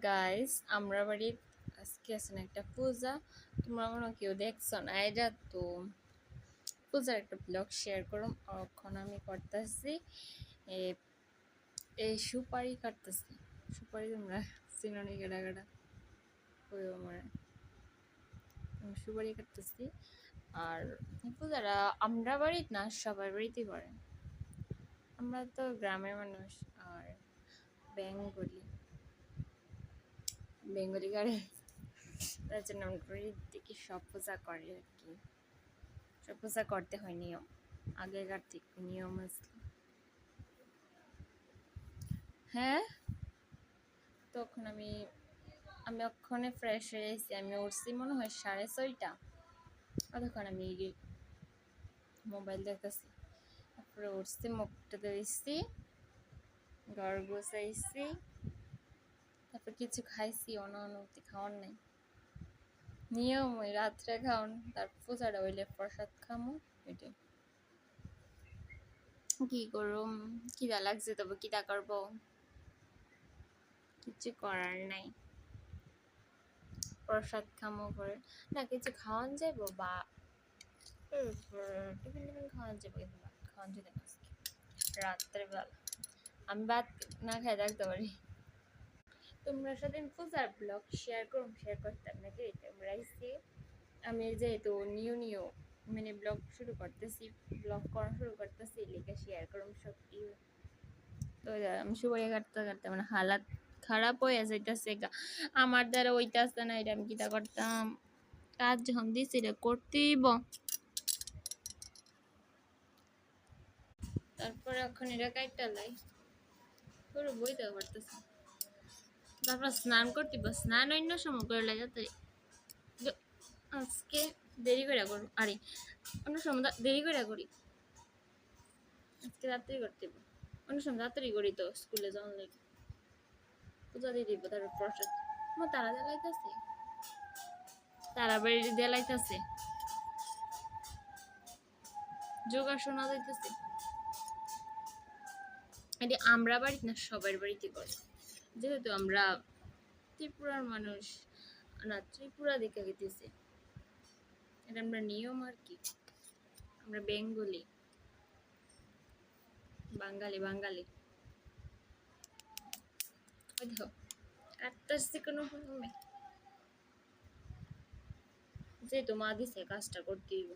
Guys, আমরা বাড়ির আজকে আছে না একটা পূজা। তোমরা মনে হয় কেউ দেখছো না এটা তো পূজার একটা ব্লগ শেয়ার করো। এখন আমি করতেছি এই সুপারি কাটতেছি। সুপারি তোমরা চিনো নি? গাড়া গাড়া ওই আমার সুপারি কাটতেছি। আর এই পূজাটা আমরা বাড়িতে না, সবার বাড়িতেই করে। আমরা তো গ্রামের মানুষ আর বেঙ্গলি বেঙ্গলি গাড়ি, তার জন্য দিকে সব পূজা করে আর কি। সব পূজা করতে হয় নিয়ম, আগেকার থেকে নিয়ম আছে। হ্যাঁ, তখন আমি আমি ওখানে ফ্রেশ হয়ে এসেছি। আমি উঠছি মনে হয় 6:30। তখন আমি মোবাইল দেখতেছি, তারপরে উঠছি, মুখটা ধুইছি, ঘর গুছাইছি, তারপর কিছু খাইছি। অনুমতি খাওয়ার নাই, নিয়ম ওই রাত্রে খাওয়ান, তার পূজাটা হইলে প্রসাদ খামো। এটাই কি করুম, খিদা লাগছে, তবে কিটা করবো, কিছু করার নাই। প্রসাদ খামো করে না, কিছু খাওয়ান যাইব বা টিফিন টিফিন খাওয়ান যাবো, কিন্তু ভাত খাওয়ান যাবে না আজকে রাত্রেবেলা। আমি ভাত না খাই থাকতে পারি। তোমরা সাথে পূজার ব্লগ শেয়ার করতাম নাকি? তোমরা আইসি আমি যেহেতু নিউ মানে ব্লগ শুরু করতেছি, ব্লগ করা শুরু করতেছি, লিখে শেয়ার করুম সব। তো আমি সুপারি কাটতে কাটতে মানে হালাত খারাপ হয়ে যাইতেছে। আমার দ্বারা ওইটাছে না, এটা আমি কিটা করতাম। কাজ যখন দিছি এটা করতেইব। তারপরে এখন এটা কাইটা লাই পুরো বইতে পারতেছি। তারপর স্নান করতে, স্নান অন্য সময় করে লাই যাতে আজকে দেরি করে করো। আরে অন্য সময় দেরি করে করি, আজকে রাত্রি করতে অন্য সময় রাত্রি করি। তো স্কুলে যাওয়ার লাগে পূজা দিয়ে দিব, তারপর প্রসাদ আমার তারা দেলাইতেছে, তারা বাড়ি দেলাইতেছে, যোগাসনা যাইতেছে। এটা আমরা বাড়িতে না, সবার বাড়িতে করে। যেহেতু আমরা ত্রিপুরার মানুষ না, ত্রিপুরা দেখে গেতেছে, এটা আমরা নিয়ম আর কি। আমরা বেঙ্গলি, বাঙালি দেখো কাটতেছি কোনো রকমে, যেহেতু মা দিছে কাজটা করতে দিব।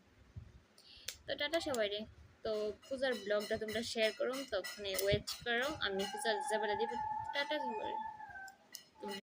তো টাটা সবাই রে। তো পূজার ব্লগটা তোমরা শেয়ার করো, তখন ওয়েট করো, আমি পূজার যাবার দিব। টাটা সবাই।